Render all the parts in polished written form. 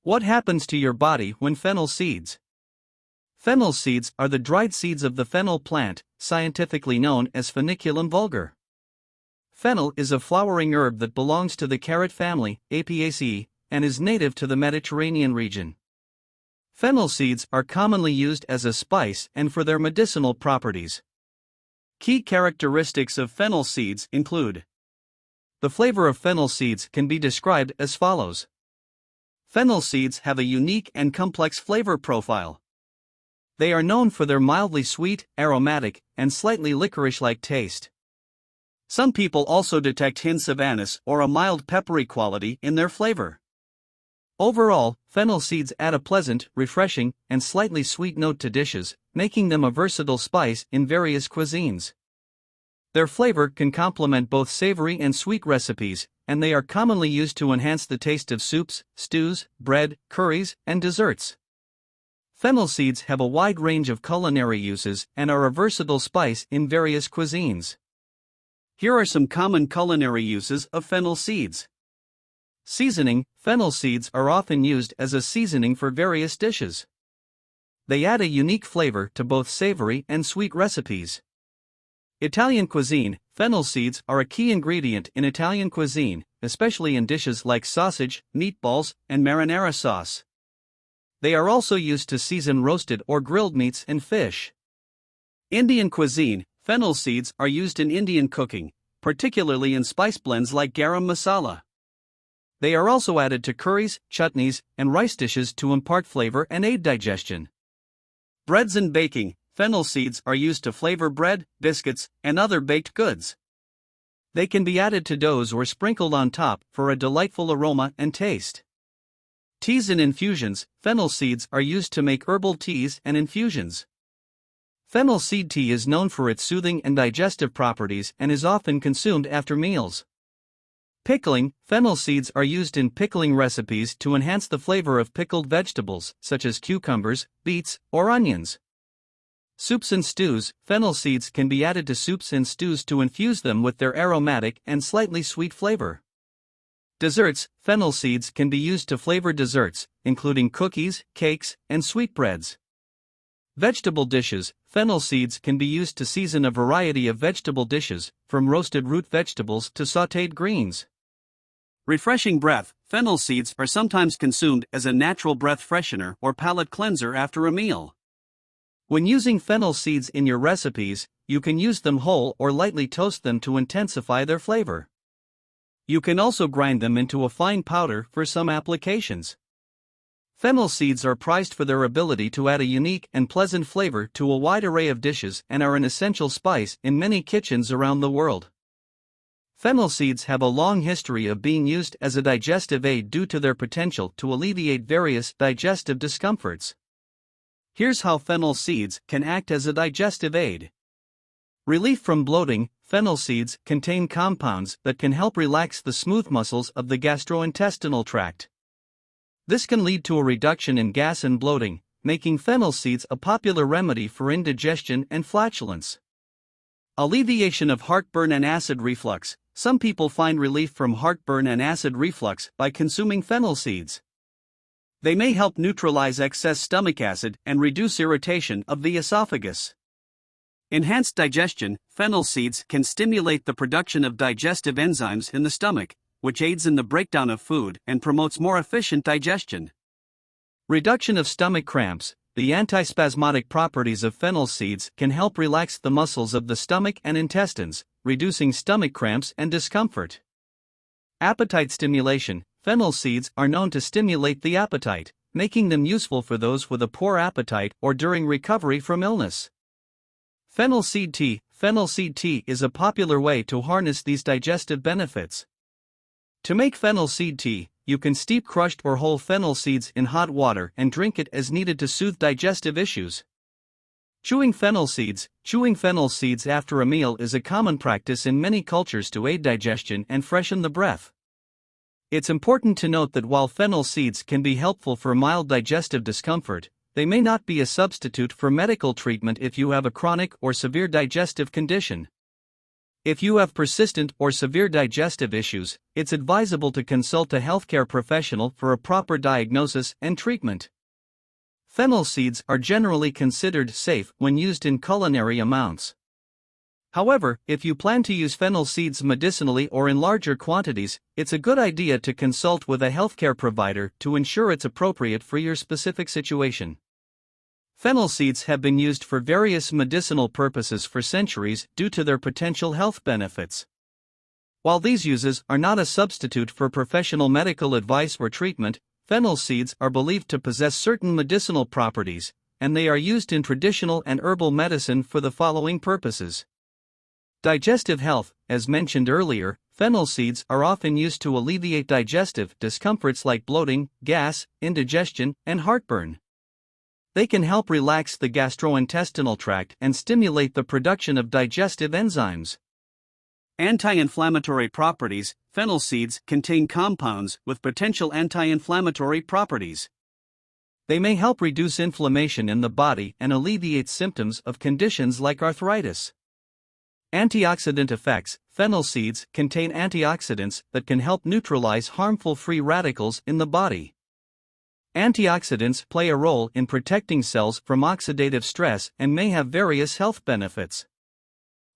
What happens to your body when fennel seeds? Fennel seeds are the dried seeds of the fennel plant, scientifically known as Foeniculum vulgare. Fennel is a flowering herb that belongs to the carrot family, Apiaceae, and is native to the Mediterranean region. Fennel seeds are commonly used as a spice and for their medicinal properties. Key characteristics of fennel seeds include: the flavor of fennel seeds can be described as follows. Fennel seeds have a unique and complex flavor profile. They are known for their mildly sweet, aromatic, and slightly licorice-like taste. Some people also detect hints of anise or a mild peppery quality in their flavor. Overall, fennel seeds add a pleasant, refreshing, and slightly sweet note to dishes, making them a versatile spice in various cuisines. Their flavor can complement both savory and sweet recipes, and they are commonly used to enhance the taste of soups, stews, bread, curries, and desserts. Fennel seeds have a wide range of culinary uses and are a versatile spice in various cuisines. Here are some common culinary uses of fennel seeds. Seasoning: fennel seeds are often used as a seasoning for various dishes. They add a unique flavor to both savory and sweet recipes. Italian cuisine: fennel seeds are a key ingredient in Italian cuisine, especially in dishes like sausage, meatballs, and marinara sauce. They are also used to season roasted or grilled meats and fish. Indian cuisine: fennel seeds are used in Indian cooking, particularly in spice blends like garam masala. They are also added to curries, chutneys, and rice dishes to impart flavor and aid digestion. Breads and baking: fennel seeds are used to flavor bread, biscuits, and other baked goods. They can be added to doughs or sprinkled on top for a delightful aroma and taste. Teas and infusions: fennel seeds are used to make herbal teas and infusions. Fennel seed tea is known for its soothing and digestive properties and is often consumed after meals. Pickling: fennel seeds are used in pickling recipes to enhance the flavor of pickled vegetables, such as cucumbers, beets, or onions. Soups and stews: fennel seeds can be added to soups and stews to infuse them with their aromatic and slightly sweet flavor. Desserts: fennel seeds can be used to flavor desserts, including cookies, cakes, and sweetbreads. Vegetable dishes: fennel seeds can be used to season a variety of vegetable dishes, from roasted root vegetables to sautéed greens. Refreshing breath: fennel seeds are sometimes consumed as a natural breath freshener or palate cleanser after a meal. When using fennel seeds in your recipes, you can use them whole or lightly toast them to intensify their flavor. You can also grind them into a fine powder for some applications. Fennel seeds are prized for their ability to add a unique and pleasant flavor to a wide array of dishes and are an essential spice in many kitchens around the world. Fennel seeds have a long history of being used as a digestive aid due to their potential to alleviate various digestive discomforts. Here's how fennel seeds can act as a digestive aid. Relief from bloating: fennel seeds contain compounds that can help relax the smooth muscles of the gastrointestinal tract. This can lead to a reduction in gas and bloating, making fennel seeds a popular remedy for indigestion and flatulence. Alleviation of heartburn and acid reflux: some people find relief from heartburn and acid reflux by consuming fennel seeds. They may help neutralize excess stomach acid and reduce irritation of the esophagus. Enhanced digestion: fennel seeds can stimulate the production of digestive enzymes in the stomach, which aids in the breakdown of food and promotes more efficient digestion. Reduction of stomach cramps: the antispasmodic properties of fennel seeds can help relax the muscles of the stomach and intestines, reducing stomach cramps and discomfort. Appetite stimulation: fennel seeds are known to stimulate the appetite, making them useful for those with a poor appetite or during recovery from illness. Fennel seed tea: fennel seed tea is a popular way to harness these digestive benefits. To make fennel seed tea, you can steep crushed or whole fennel seeds in hot water and drink it as needed to soothe digestive issues. Chewing fennel seeds: chewing fennel seeds after a meal is a common practice in many cultures to aid digestion and freshen the breath. It's important to note that while fennel seeds can be helpful for mild digestive discomfort, they may not be a substitute for medical treatment if you have a chronic or severe digestive condition. If you have persistent or severe digestive issues, it's advisable to consult a healthcare professional for a proper diagnosis and treatment. Fennel seeds are generally considered safe when used in culinary amounts. However, if you plan to use fennel seeds medicinally or in larger quantities, it's a good idea to consult with a healthcare provider to ensure it's appropriate for your specific situation. Fennel seeds have been used for various medicinal purposes for centuries due to their potential health benefits. While these uses are not a substitute for professional medical advice or treatment, fennel seeds are believed to possess certain medicinal properties, and they are used in traditional and herbal medicine for the following purposes. Digestive health. As mentioned earlier, fennel seeds are often used to alleviate digestive discomforts like bloating, gas, indigestion, and heartburn. They can help relax the gastrointestinal tract and stimulate the production of digestive enzymes. Anti-inflammatory properties. Fennel seeds contain compounds with potential anti-inflammatory properties. They may help reduce inflammation in the body and alleviate symptoms of conditions like arthritis. Antioxidant effects. Fennel seeds contain antioxidants that can help neutralize harmful free radicals in the body. Antioxidants play a role in protecting cells from oxidative stress and may have various health benefits.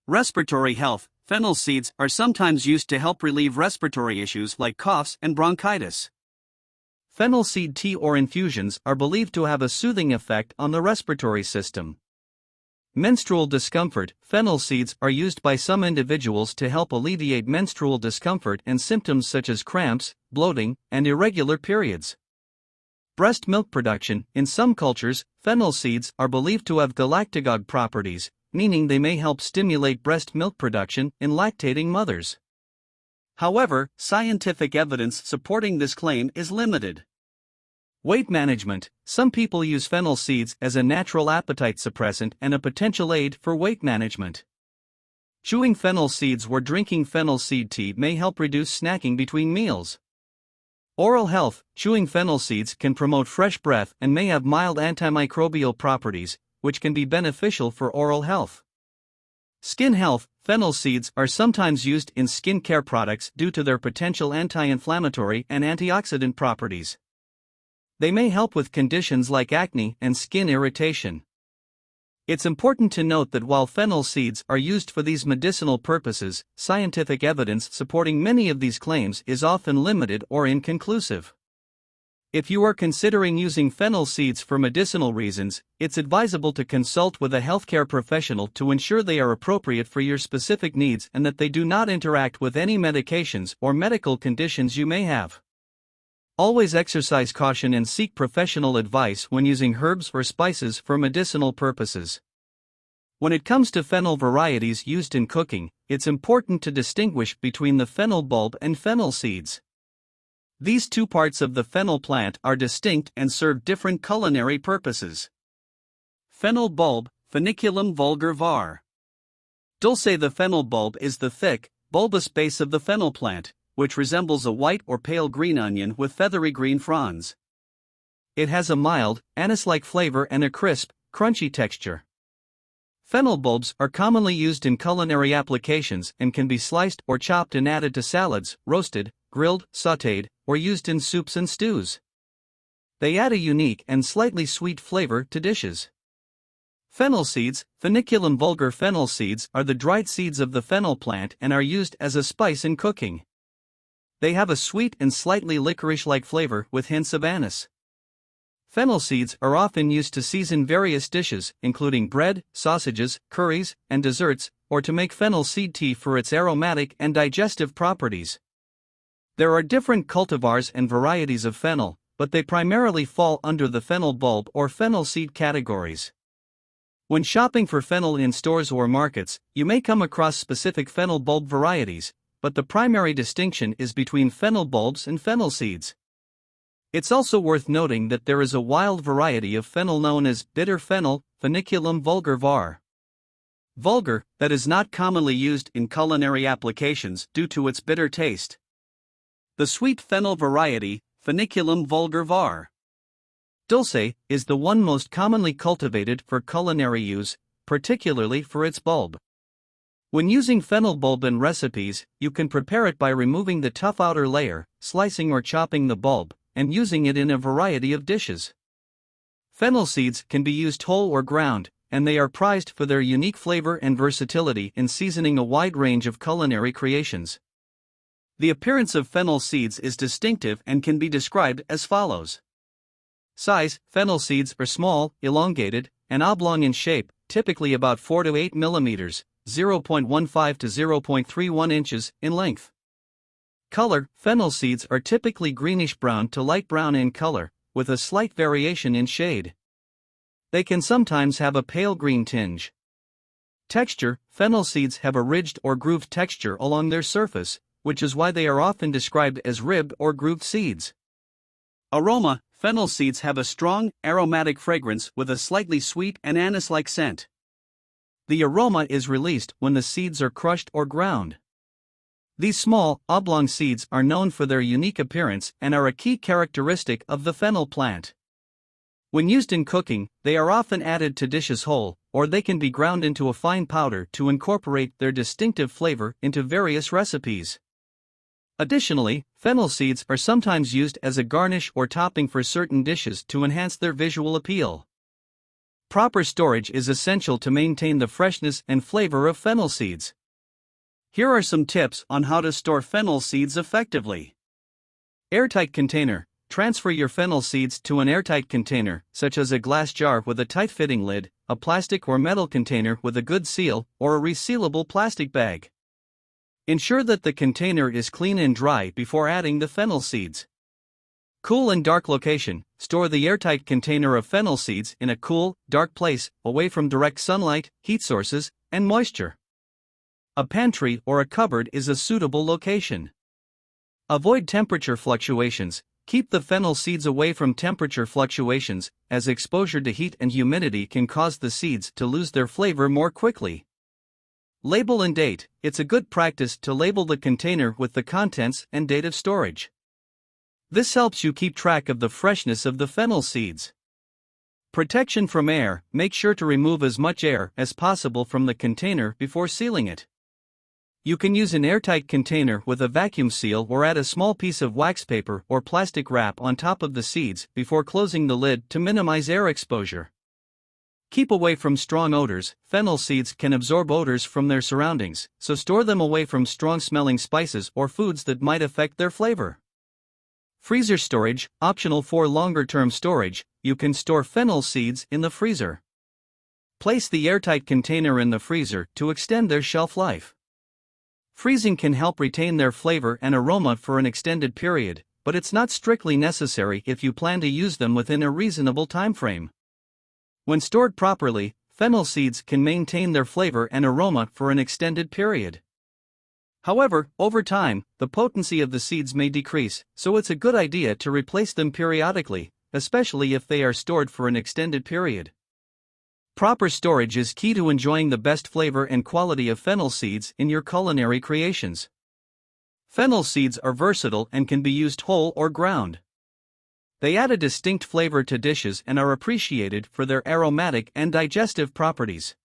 Respiratory health. Fennel seeds are sometimes used to help relieve respiratory issues like coughs and bronchitis. Fennel seed tea or infusions are believed to have a soothing effect on the respiratory system. Menstrual discomfort. Fennel seeds are used by some individuals to help alleviate menstrual discomfort and symptoms such as cramps, bloating, and irregular periods. Breast milk production. In some cultures, fennel seeds are believed to have galactagogue properties, meaning they may help stimulate breast milk production in lactating mothers. However, scientific evidence supporting this claim is limited. Weight management. Some people use fennel seeds as a natural appetite suppressant and a potential aid for weight management. Chewing fennel seeds or drinking fennel seed tea may help reduce snacking between meals. Oral health. Chewing fennel seeds can promote fresh breath and may have mild antimicrobial properties, which can be beneficial for oral health. Skin health. Fennel seeds are sometimes used in skin care products due to their potential anti-inflammatory and antioxidant properties. They may help with conditions like acne and skin irritation. It's important to note that while fennel seeds are used for these medicinal purposes, scientific evidence supporting many of these claims is often limited or inconclusive. If you are considering using fennel seeds for medicinal reasons, it's advisable to consult with a healthcare professional to ensure they are appropriate for your specific needs and that they do not interact with any medications or medical conditions you may have. Always exercise caution and seek professional advice when using herbs or spices for medicinal purposes. When it comes to fennel varieties used in cooking, it's important to distinguish between the fennel bulb and fennel seeds. These two parts of the fennel plant are distinct and serve different culinary purposes. Fennel bulb, Foeniculum vulgare var. Dulce. The fennel bulb is the thick, bulbous base of the fennel plant, which resembles a white or pale green onion with feathery green fronds. It has a mild, anise-like flavor and a crisp, crunchy texture. Fennel bulbs are commonly used in culinary applications and can be sliced or chopped and added to salads, roasted, grilled, sautéed, or used in soups and stews. They add a unique and slightly sweet flavor to dishes. Fennel seeds, Foeniculum vulgare. Fennel seeds are the dried seeds of the fennel plant and are used as a spice in cooking. They have a sweet and slightly licorice-like flavor with hints of anise. Fennel seeds are often used to season various dishes, including bread, sausages, curries, and desserts, or to make fennel seed tea for its aromatic and digestive properties. There are different cultivars and varieties of fennel, but they primarily fall under the fennel bulb or fennel seed categories. When shopping for fennel in stores or markets, you may come across specific fennel bulb varieties, but the primary distinction is between fennel bulbs and fennel seeds. It's also worth noting that there is a wild variety of fennel known as bitter fennel, Foeniculum vulgare var. Vulgar, that is not commonly used in culinary applications due to its bitter taste. The sweet fennel variety, Foeniculum vulgare var. Dulce, is the one most commonly cultivated for culinary use, particularly for its bulb. When using fennel bulb in recipes, you can prepare it by removing the tough outer layer, slicing or chopping the bulb, and using it in a variety of dishes. Fennel seeds can be used whole or ground, and they are prized for their unique flavor and versatility in seasoning a wide range of culinary creations. The appearance of fennel seeds is distinctive and can be described as follows. Size: fennel seeds are small, elongated, and oblong in shape, typically about 4 to 8 mm, 0.15 to 0.31 inches in length. Color: fennel seeds are typically greenish-brown to light brown in color, with a slight variation in shade. They can sometimes have a pale green tinge. Texture: fennel seeds have a ridged or grooved texture along their surface, which is why they are often described as ribbed or grooved seeds. Aroma: fennel seeds have a strong, aromatic fragrance with a slightly sweet and anise-like scent. The aroma is released when the seeds are crushed or ground. These small, oblong seeds are known for their unique appearance and are a key characteristic of the fennel plant. When used in cooking, they are often added to dishes whole, or they can be ground into a fine powder to incorporate their distinctive flavor into various recipes. Additionally, fennel seeds are sometimes used as a garnish or topping for certain dishes to enhance their visual appeal. Proper storage is essential to maintain the freshness and flavor of fennel seeds. Here are some tips on how to store fennel seeds effectively. Airtight container. Transfer your fennel seeds to an airtight container, such as a glass jar with a tight-fitting lid, a plastic or metal container with a good seal, or a resealable plastic bag. Ensure that the container is clean and dry before adding the fennel seeds. Cool and dark location. Store the airtight container of fennel seeds in a cool, dark place, away from direct sunlight, heat sources, and moisture. A pantry or a cupboard is a suitable location. Avoid temperature fluctuations. Keep the fennel seeds away from temperature fluctuations, as exposure to heat and humidity can cause the seeds to lose their flavor more quickly. Label and date. It's a good practice to label the container with the contents and date of storage. This helps you keep track of the freshness of the fennel seeds. Protection from air. Make sure to remove as much air as possible from the container before sealing it. You can use an airtight container with a vacuum seal or add a small piece of wax paper or plastic wrap on top of the seeds before closing the lid to minimize air exposure. Keep away from strong odors. Fennel seeds can absorb odors from their surroundings, so store them away from strong-smelling spices or foods that might affect their flavor. Freezer storage, optional for longer-term storage. You can store fennel seeds in the freezer. Place the airtight container in the freezer to extend their shelf life. Freezing can help retain their flavor and aroma for an extended period, but it's not strictly necessary if you plan to use them within a reasonable time frame. When stored properly, fennel seeds can maintain their flavor and aroma for an extended period. However, over time, the potency of the seeds may decrease, so it's a good idea to replace them periodically, especially if they are stored for an extended period. Proper storage is key to enjoying the best flavor and quality of fennel seeds in your culinary creations. Fennel seeds are versatile and can be used whole or ground. They add a distinct flavor to dishes and are appreciated for their aromatic and digestive properties.